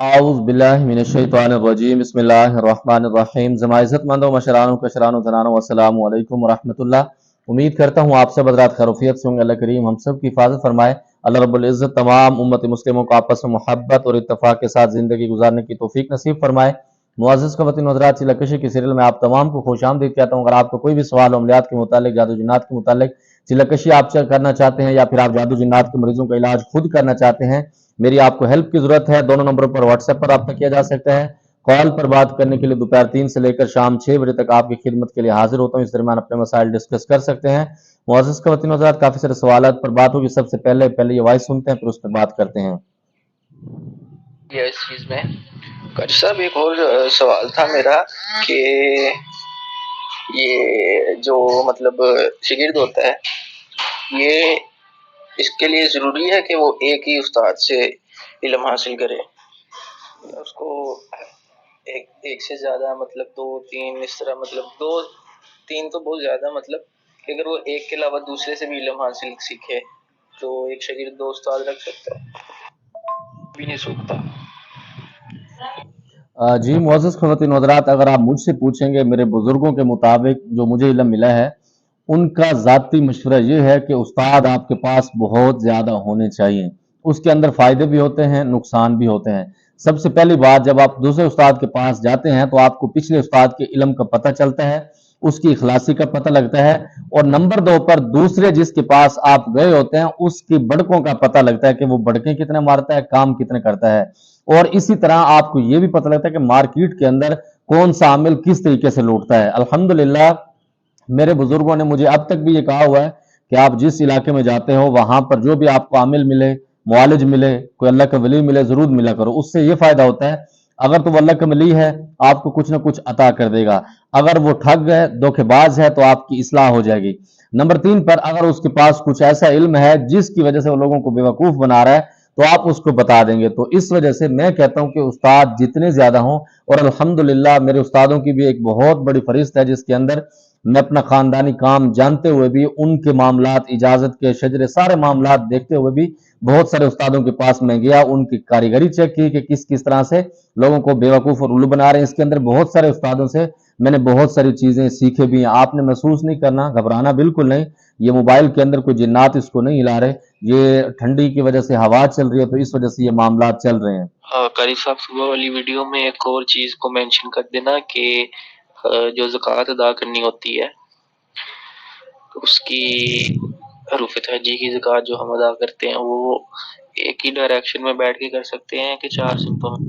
आऊज़ बिल्लाहि मिनश्शैतानिर्रजीम बिस्मिल्लाहिर्रहमानिर्रहीम। ज़माइज़त मंदो मशरानो कशरानो ज़नानो अस्सलामु अलैकुम वरहमतुल्लाह। उम्मीद करता हूँ आप सब हज़रात खैरियत से होंगे। अल्लाह करीम हम सब की हिफाजत फरमाए। अल्लाह रब्बुल इज़्ज़त तमाम उम्मत मुस्लिमों को आपस में मोहब्बत और इत्तफ़ाक़ के साथ ज़िंदगी गुजारने की तौफ़ीक नसीब फरमाए। मुअज़्ज़ज़ ख़वातीन व हज़रात, चिल्लाकशी की सीरियल में आप तमाम को खुशामदीद कहता हूँ। अगर आपको कोई भी सवाल हो अमलियात के मुतालिक, जादू जिन्नात के मुतालिक, चिल्लाकशी आप करना चाहते हैं या फिर आप जादू जिन्नात के मरीजों का इलाज खुद करना चाहते हैं, मेरी आपको हेल्प की जरूरत है। दोनों नंबरों पर व्हाट्सएप पर रब्ता किया जा सकता है। कॉल पर बात करने के लिए दोपहर 3 से लेकर शाम 6 बजे तक आपकी खिदमत के लिए हाजिर होता हूँ। इस दरमियान अपने मसाइल डिस्कस कर सकते हैं। मुअज़्ज़ज़ ख़वातीन व हज़रात, काफ़ी सारे सवालात पर बात होगी। सबसे पहले ये वॉइस सुनते हैं, फिर उस पर बात करते हैं। ये इस चीज में कारी साहब एक और सवाल था मेरा कि ये जो मतलब शिगिर्द होता है, ये इसके लिए जरूरी है कि वो एक ही उस्ताद से इल्म हासिल करे, उसको एक से ज्यादा मतलब दो तीन इस तरह, मतलब दो तीन तो बहुत ज्यादा, मतलब कि अगर वो एक के अलावा दूसरे से भी इल्म हासिल सीखे तो एक शागिर्द दो उस्ताद रख सकता है, भी नहीं सूखता। जी मुअज़्ज़ज़ ख़वातीन व हज़रात, अगर आप मुझसे पूछेंगे, मेरे बुजुर्गों के मुताबिक जो मुझे इल्म मिला है, उनका ज़ाती मशवरा ये है कि उस्ताद आपके पास बहुत ज़्यादा होने चाहिए। उसके अंदर फ़ायदे भी होते हैं, नुकसान भी होते हैं। सबसे पहली बात, जब आप दूसरे उस्ताद के पास जाते हैं तो आपको पिछले उस्ताद के इल्म का पता चलता है, उसकी इखलासी का पता लगता है। और नंबर 2 पर दूसरे जिसके पास आप गए होते हैं उसकी बड़कों का पता लगता है कि वो बड़के कितने मारता है, काम कितने करता है। और इसी तरह आपको ये भी पता लगता है कि मार्केट के अंदर कौन सा आमिल किस तरीके से लूटता है। अल्हम्दुलिल्लाह मेरे बुजुर्गों ने मुझे अब तक भी ये कहा हुआ है कि आप जिस इलाके में जाते हो वहां पर जो भी आपको आमिल मिले, मुआलिज मिले, कोई अल्लाह का वली मिले, जरूर मिला करो। उससे ये फायदा होता है, अगर तो वो अल्लाह का वली है आपको कुछ ना कुछ अता कर देगा, अगर वो ठग है, धोखेबाज है, तो आपकी इस्लाह हो जाएगी। नंबर 3 पर, अगर उसके पास कुछ ऐसा इल्म है जिसकी वजह से वो लोगों को बेवकूफ बना रहा है, तो आप उसको बता देंगे। तो इस वजह से मैं कहता हूं कि उस्ताद जितने ज्यादा हों, और अल्हम्दुलिल्लाह मेरे उस्तादों की भी एक बहुत बड़ी फरिस्त है जिसके अंदर मैं अपना खानदानी काम जानते हुए भी, उनके मामलात, इजाजत के शजरे, सारे मामलात देखते हुए भी बहुत सारे उस्तादों के पास मैं गया, उनकी कारीगरी चेक की कि किस किस तरह से लोगों को बेवकूफ और उल्लू बना रहे हैं। इसके अंदर बहुत सारे उस्तादों से मैंने बहुत सारी चीजें सीखे भी हैं। आपने महसूस नहीं करना, घबराना बिल्कुल नहीं। ये मोबाइल के अंदर कोई जिन्नात इसको नहीं हिला रहे, ये ठंडी की वजह से हवा चल रही है, तो इस वजह से ये मामलात चल रहे हैं। हाँ कारी साहब, सुबह वाली वीडियो में एक और चीज को मेंशन कर देना कि जो ज़कात अदा करनी होती है तो उसकी हरूफ तहजी की ज़कात जो हम अदा करते हैं वो एक ही डायरेक्शन में बैठ के कर सकते हैं कि चार सिमतों में?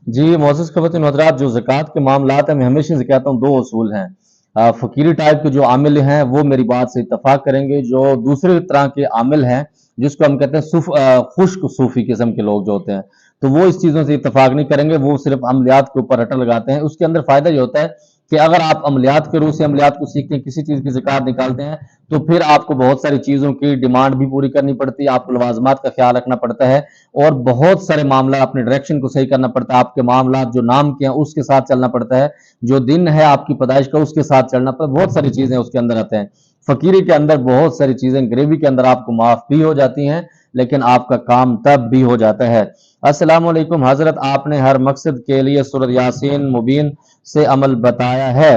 जी मुअज़्ज़ज़ ख़वातीन व हज़रात, जो ज़कात के मामलात हैं, मैं हमेशा से कहता हूँ दो उसूल हैं। फ़कीरी टाइप के जो आमिल हैं वो मेरी बात से इत्तफ़ाक़ करेंगे। जो दूसरे तरह के आमिल हैं जिसको हम कहते हैं खुश्क सूफ़ी किस्म के लोग जो होते हैं, तो वो इस चीज़ों से इत्तफ़ाक़ नहीं करेंगे, वो सिर्फ़ अमलियात के ऊपर रटल लगाते हैं। उसके अंदर फ़ायदा ये होता है कि अगर आप अमलियात के रूह से अमलियात को सीखते हैं, किसी चीज़ की ज़कात निकालते हैं, तो फिर आपको बहुत सारी चीज़ों की डिमांड भी पूरी करनी पड़ती है, आपको लवाज़मात का ख़्याल रखना पड़ता है, और बहुत सारे मामला, अपने डायरेक्शन को सही करना पड़ता है, आपके मामला जो नाम के हैं उसके साथ चलना पड़ता है, जो दिन है आपकी पैदाइश का उसके साथ चलना पड़ता है। बहुत सारी चीजें उसके अंदर आते हैं। फकीरी के अंदर बहुत सारी चीजें गरीबी के अंदर आपको माफ भी हो जाती हैं, लेकिन आपका काम तब भी हो जाता है। अस्सलाम वालेकुम हजरत, आपने हर मकसद के लिए सूरत यासीन मुबीन से अमल बताया है,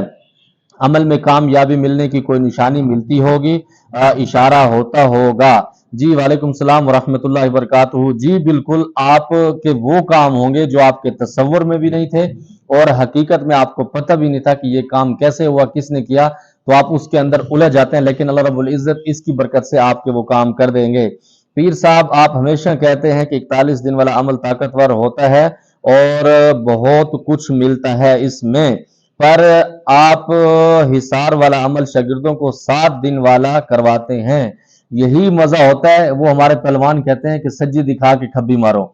अमल में कामयाबी मिलने की कोई निशानी मिलती होगी, इशारा होता होगा? जी वालेकुम सलाम वरहमतुल्लाहि वबरकातुहू। जी बिल्कुल, आपके वो काम होंगे जो आपके तसव्वुर में भी नहीं थे और हकीकत में आपको पता भी नहीं था कि ये काम कैसे हुआ, किसने किया, तो आप उसके अंदर उलझ जाते हैं, लेकिन अल्लाह रब्बुल इज्जत इसकी बरकत से आपके वो काम कर देंगे। पीर साहब, आप हमेशा कहते हैं कि 41 दिन वाला अमल ताकतवर होता है और बहुत कुछ मिलता है इसमें, पर आप हिसार वाला अमल शागिर्दों को 7 दिन वाला करवाते हैं, यही मजा होता है। वो हमारे पहलवान कहते हैं कि सज्जी दिखा के खब्बी मारो।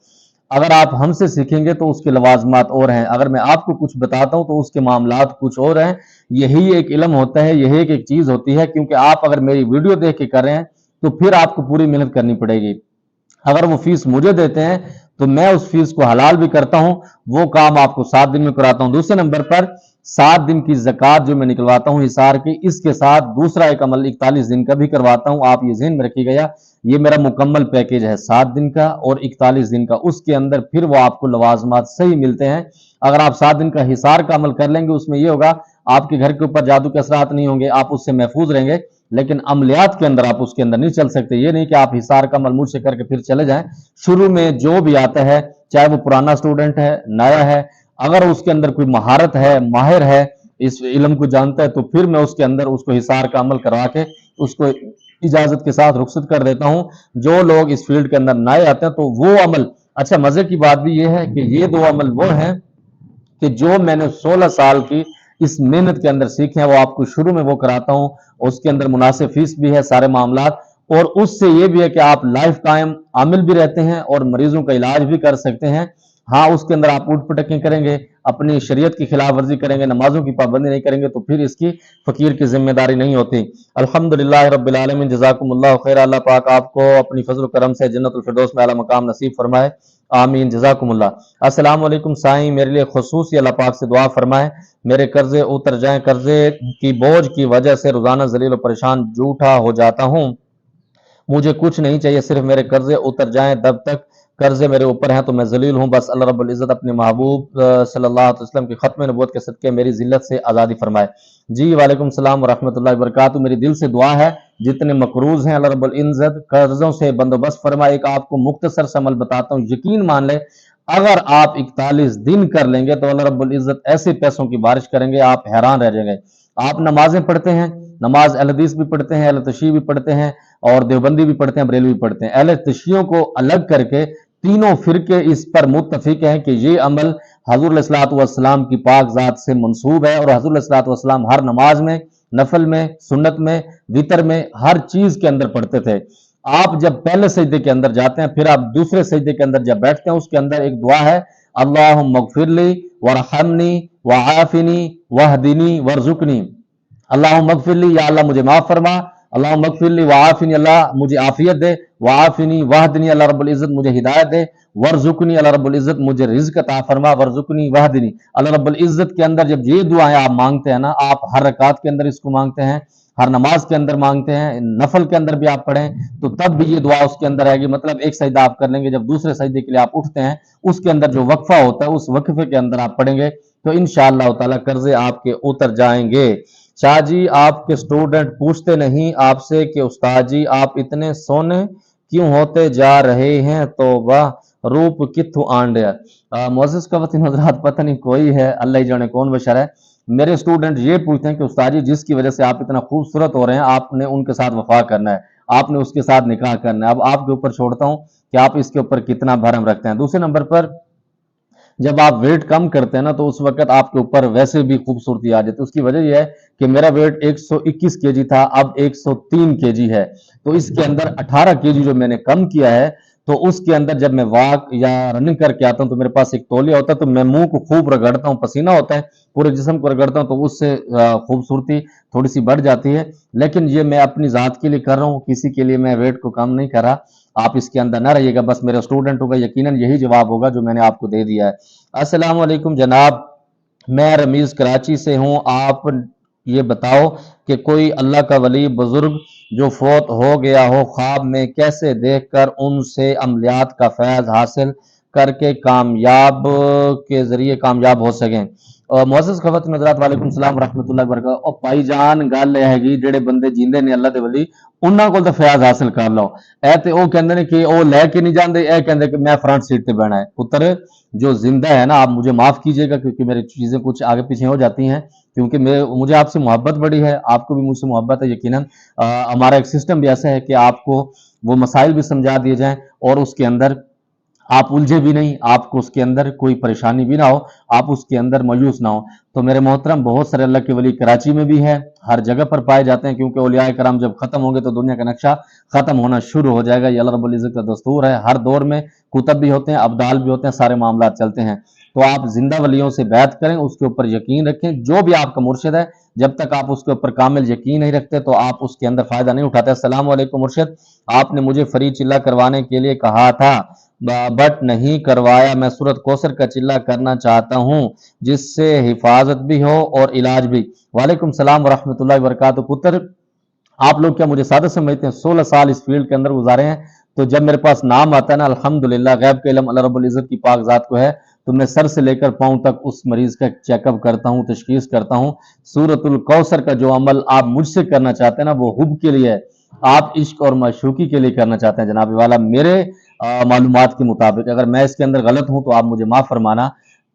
अगर आप हमसे सीखेंगे तो उसके लवाजमात और हैं, अगर मैं आपको कुछ बताता हूं तो उसके मामलात कुछ और हैं। यही एक इल्म होता है, यही एक चीज होती है, क्योंकि आप अगर मेरी वीडियो देख के कर रहे हैं तो फिर आपको पूरी मेहनत करनी पड़ेगी। अगर वो फीस मुझे देते हैं तो मैं उस फीस को हलाल भी करता हूं, वो काम आपको 7 दिन में कराता हूं। दूसरे नंबर पर 7 दिन की ज़कात जो मैं निकलवाता हूं हिसार की, इसके साथ दूसरा एक अमल 41 दिन का भी करवाता हूं। आप ये ज़हन में रखिएगा, ये मेरा मुकम्मल पैकेज है 7 दिन का और 41 दिन का, उसके अंदर फिर वो आपको लवाजमात सही मिलते हैं। अगर आप 7 दिन का हिसार का अमल कर लेंगे, उसमें ये होगा आपके घर के ऊपर जादू के असरात नहीं होंगे, आप उससे महफूज रहेंगे, लेकिन अमलियात के अंदर आप उसके अंदर नहीं चल सकते। ये नहीं कि आप हिसार का अमल मुझ से करके फिर चले जाएं। शुरू में जो भी आता है, चाहे वो पुराना स्टूडेंट है, नया है, अगर उसके अंदर कोई महारत है, माहिर है, इस इल्म को जानता है, तो फिर मैं उसके अंदर उसको हिसार का अमल करवा के उसको इजाजत के साथ रुखसत कर देता हूं। जो लोग इस फील्ड के अंदर नए आते हैं तो वो अमल, अच्छा मजे की बात भी ये है कि ये 2 अमल वो हैं कि जो मैंने 16 साल की इस मेहनत के अंदर सीखे हैं, वो आपको शुरू में वो कराता हूं। उसके अंदर मुनासिब फीस भी है, सारे मामलात, और उससे ये भी है कि आप लाइफ टाइम आमिल भी रहते हैं और मरीजों का इलाज भी कर सकते हैं। हाँ, उसके अंदर आप उठ पटकें करेंगे, अपनी शरीयत की खिलाफ वर्जी करेंगे, नमाजों की पाबंदी नहीं करेंगे, तो फिर इसकी फकीर की जिम्मेदारी नहीं होती। अल्हम्दुलिल्लाह रब्बिल आलमीन, जज़ाकुमुल्लाह खैर। अल्लाह पाक आपको अपनी फजल करम से जन्नतुल फिरदौस में आला मकाम नसीब फरमाए, आमीन, जज़ाकुमुल्लाह। अस्सलाम वालेकुम साईं, मेरे लिए खुसूसी अल्लाह पाक से दुआ फरमाए, मेरे कर्जे उतर जाएं, कर्जे की बोझ की वजह से रोजाना जलील और परेशान झूठा हो जाता हूं। मुझे कुछ नहीं चाहिए, सिर्फ मेरे कर्जे उतर जाएं, तब तक कर्जे मेरे ऊपर हैं तो मैं जलील हूं। बस अल्लाह रब्बुल इज्जत अपने महबूब सल्लल्लाहु अलैहि वसल्लम की खत्म नबूवत के सदके मेरी जिल्लत से आज़ादी फरमाए। जी वालेकुम सलाम व रहमतुल्लाहि व बरकातहू। मेरी दिल से दुआ है जितने मकरूज हैं अल्लाह रब्बुल इज्जत कर्जों से बंदोबस्त फरमाए। एक आपको मुख्तसर सा अमल बताता हूँ, यकीन मान ले, अगर आप 41 दिन कर लेंगे तो अल्लाह रब्बुल इज्जत ऐसे पैसों की बारिश करेंगे, आप हैरान रह जाएंगे। आप नमाजें पढ़ते हैं, नमाज अहल हदीस भी पढ़ते हैं, अहल तशय्युह भी पढ़ते हैं, और देवबंदी भी पढ़ते हैं, बरेलवी भी पढ़ते हैं। अहल तशय्युह को अलग करके तीनों फिरके इस पर मुत्तफिक हैं कि ये अमल हजूर अलैहिस्सलातु वस्सलाम की पाक जात से मंसूब है, और हजूर अलैहिस्सलातु वस्सलाम हर नमाज में, नफल में, सुन्नत में, वितर में, हर चीज के अंदर पढ़ते थे। आप जब पहले सजदे के अंदर जाते हैं, फिर आप दूसरे सजदे के अंदर जब बैठते हैं, उसके अंदर एक दुआ है, अल्लाहुम्मा मगफिरली वरहमनी वआफिनी वहदिनी वरजुकनी। अल्लाहुम्मा मगफिरली, या अल्लाह मुझे माफ फरमा, अल्लाहुम्मा मगफिरली वआफिनी, अल्लाह मुझे आफियत दे, वआफिनी वहदनी, अल्लाह रब्बुल इज्जत मुझे हिदायत दे, वरजुकनी, अल्लाह रब्बुल इज्जत मुझे रिज्क अता फरमा, वरजुकनी वहदनी। अल्लाह रब्बुल इज्जत के अंदर जब ये दुआएं आप मांगते हैं ना, आप हर रकात के अंदर इसको मांगते हैं, हर नमाज के अंदर मांगते हैं, नफल के अंदर भी आप पढ़ें तो तब भी ये दुआ उसके अंदर आएगी। मतलब एक सजदा आप कर लेंगे, जब दूसरे सजदे के लिए आप उठते हैं, उसके अंदर जो वक्फा होता है, उस वक्फे के अंदर आप पढ़ेंगे तो इंशाअल्लाह ताला कर्जे आपके उतर जाएंगे। शाह जी, आपके स्टूडेंट पूछते नहीं आपसे कि उस्ताद जी आप इतने सोने क्यों होते जा रहे हैं, तो वाह रूप कित्थु आंडिया। मोजिस का वतन हजरात, पता नहीं कोई है, अल्लाह ही जाने कौन बशर है। मेरे स्टूडेंट ये पूछते हैं कि उस्ताद जी जिसकी वजह से आप इतना खूबसूरत हो रहे हैं, आपने उनके साथ वफा करना है, आपने उसके साथ निकाह करना है। अब आपके ऊपर छोड़ता हूं कि आप इसके ऊपर कितना भरम रखते हैं। दूसरे नंबर पर, जब आप वेट कम करते हैं ना, तो उस वक्त आपके ऊपर वैसे भी खूबसूरती आ जाती है। उसकी वजह यह है कि मेरा वेट 121 केजी था, अब 103 केजी है, तो इसके अंदर 18 केजी जो मैंने कम किया है। तो उसके अंदर जब मैं वॉक या रनिंग करके आता हूं तो मेरे पास एक तौलिया होता है, तो मैं मुंह को खूब रगड़ता हूं, पसीना होता है, पूरे जिस्म को रगड़ता हूं, तो उससे खूबसूरती थोड़ी सी बढ़ जाती है। लेकिन ये मैं अपनी जात के लिए कर रहा हूं, किसी के लिए मैं वेट को कम नहीं कर रहा। आप इसके अंदर ना रहिएगा, बस मेरा स्टूडेंट होगा, यकीनन यही जवाब होगा जो मैंने आपको दे दिया है। अस्सलाम वालेकुम जनाब, मैं रमीज कराची से हूं। आप ये बताओ कि कोई अल्लाह का वली बुजुर्ग जो फोत हो गया हो, ख्वाब में कैसे देखकर उनसे अमलियात का फैज हासिल करके कामयाब के जरिए कामयाब हो सकें। और मुअज़्ज़ज़ ख़वातीन हज़रात, वालेकुम सलाम रहमतुल्लाहि व बरकातहू। और भाईजान गल यह हैगी, ਜਿਹੜੇ ਬੰਦੇ ਜਿੰਦੇ ਨੇ ਅੱਲਾ ਦੇ ਵਲੀ, ਉਹਨਾਂ ਕੋਲ ਤਾਂ ਫੈਜ਼ ਹਾਸਿਲ ਕਰ ਲਓ। ਇਹ ਤੇ ਉਹ ਕਹਿੰਦੇ ਨੇ कि ਉਹ ਲੈ ਕੇ नहीं ਜਾਂਦੇ, ਇਹ ਕਹਿੰਦੇ कि मैं फ्रंट सीट पे बैठा है। पुत्र जो जिंदा है ना, आप मुझे माफ कीजिएगा क्योंकि मेरी चीजें कुछ आगे पीछे हो जाती हैं, क्योंकि मुझे आपसे मोहब्बत बड़ी है, आपको भी मुझसे मोहब्बत है यकीनन। हमारा एक सिस्टम भी ऐसा है कि आपको वो मसाइल भी समझा दिए जाएं और उसके अंदर आप उलझे भी नहीं, आपको उसके अंदर कोई परेशानी भी ना हो, आप उसके अंदर मायूस ना हो। तो मेरे मोहतरम, बहुत सारे अल्लाह के वली कराची में भी है, हर जगह पर पाए जाते हैं, क्योंकि औलिया कराम जब खत्म होंगे तो दुनिया का नक्शा खत्म होना शुरू हो जाएगा। ये अल्लाह रब्बुल इज्जत का दस्तूर है। हर दौर में कुतब भी होते हैं, अब्दाल भी होते हैं, सारे मामला चलते हैं। तो आप जिंदा वलियों से बैत करें, उसके ऊपर यकीन रखें। जो भी आपका मुर्शिद है, जब तक आप उसके ऊपर कामिल यकीन नहीं रखते तो आप उसके अंदर फायदा नहीं उठाते। अस्सलाम वालेकुम मुर्शिद, आपने मुझे फ्री चिल्ला करवाने के लिए कहा था बट नहीं करवाया। मैं सूरत कौसर का चिल्ला करना चाहता हूँ जिससे हिफाजत भी हो और इलाज भी। वालेकुम सलाम व रहमतुल्लाहि व बरकातहू। पुत्र, आप लोग क्या मुझे सादा समझते हैं? 16 साल इस फील्ड के अंदर गुजारे हैं, तो जब मेरे पास नाम आता है ना, अल्हम्दुलिल्लाह, गैब का इल्म अल्लाह रब्बुल इज़्ज़त की पाक ज़ात को है, तो मैं सर से लेकर पाँव तक उस मरीज़ का चेकअप करता हूँ, तशख़ीस करता हूँ। सूरतुल कौसर का जो अमल आप मुझसे करना चाहते हैं ना, वो हुब के लिए है, आप इश्क और माशूक़ी के लिए करना चाहते हैं जनाब वाला। मेरे मालूमात के मुताबिक अगर मैं इसके अंदर गलत हूँ तो आप मुझे माफ़ फरमाना,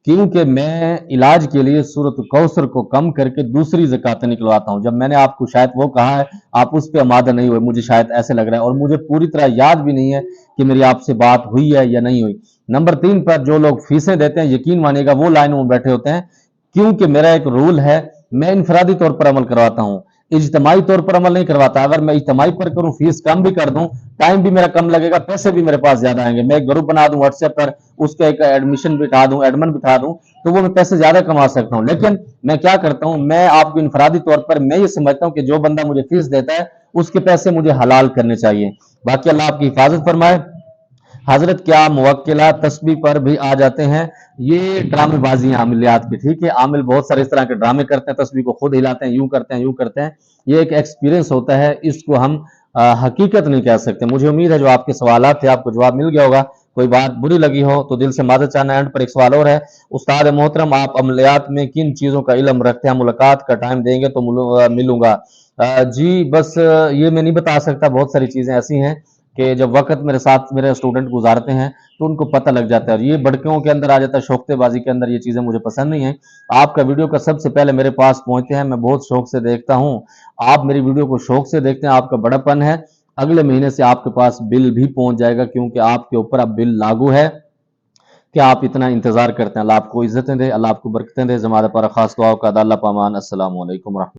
क्योंकि मैं इलाज के लिए सूरत कौसर को कम करके दूसरी ज़कातें निकलवाता हूँ। जब मैंने आपको शायद वो कहा है, आप उस पे आमादा नहीं हुए, मुझे शायद ऐसे लग रहा है, और मुझे पूरी तरह याद भी नहीं है कि मेरी आपसे बात हुई है या नहीं हुई। नंबर 3 पर जो लोग फीसें देते हैं, यकीन मानिएगा वो लाइनों में बैठे होते हैं, क्योंकि मेरा एक रूल है, मैं इनफरादी तौर पर अमल करवाता हूँ, इज्तमाही तौर पर अमल नहीं करवाता। अगर मैं इज्तमाही पर करूँ, फीस कम भी कर दूं, टाइम भी मेरा कम लगेगा, पैसे भी मेरे पास ज्यादा आएंगे। मैं एक ग्रुप बना दूं व्हाट्सएप पर, उसका एक एडमिशन बिठा दूं, एडमिन बिठा दूं, तो वो मैं पैसे ज्यादा कमा सकता हूं। लेकिन मैं क्या करता हूं, मैं आपको इनफरादी तौर पर मैं ये समझता हूं कि जो बंदा मुझे फीस देता है उसके पैसे मुझे हलाल करने चाहिए। बाकी अल्लाह आपकी हिफाजत फरमाए। हजरत क्या मुवक्किला तस्बीह पर भी आ जाते हैं, ये ड्रामेबाजी हैं आमिलियात की, ठीक है। आमिल बहुत सारे इस तरह के ड्रामे करते हैं, तस्बीह को खुद हिलाते हैं, यूं करते हैं, यूं करते हैं। ये एक एक्सपीरियंस होता है, इसको हम हकीकत नहीं कह सकते। मुझे उम्मीद है जो आपके सवालात थे आपको जवाब मिल गया होगा। कोई बात बुरी लगी हो तो दिल से मादर चाहना। एंड पर एक सवाल और है, उस्ताद मोहतरम आप अमलियात में किन चीज़ों का इल्म रखते हैं? मुलाकात का टाइम देंगे तो मिलूंगा। जी बस ये मैं नहीं बता सकता, बहुत सारी चीज़ें ऐसी हैं कि जब वक्त मेरे साथ मेरे स्टूडेंट गुजारते हैं तो उनको पता लग जाता है, और ये भड़कों के अंदर आ जाता है, शौकतेबाजी के अंदर। ये चीज़ें मुझे पसंद नहीं है। आपका वीडियो का सबसे पहले मेरे पास पहुंचते हैं, मैं बहुत शौक से देखता हूं। आप मेरी वीडियो को शौक से देखते हैं, आपका बड़ापन है। अगले महीने से आपके पास बिल भी पहुंच जाएगा, क्योंकि आपके ऊपर अब बिल लागू है। कि आप इतना इंतजार करते हैं। अल्लाह आपको इज्जतें दे, अल्लाह आपको बरकतें दे। जमात पर खास दुआ का अल्लाह पामान। अस्सलाम वालेकुम।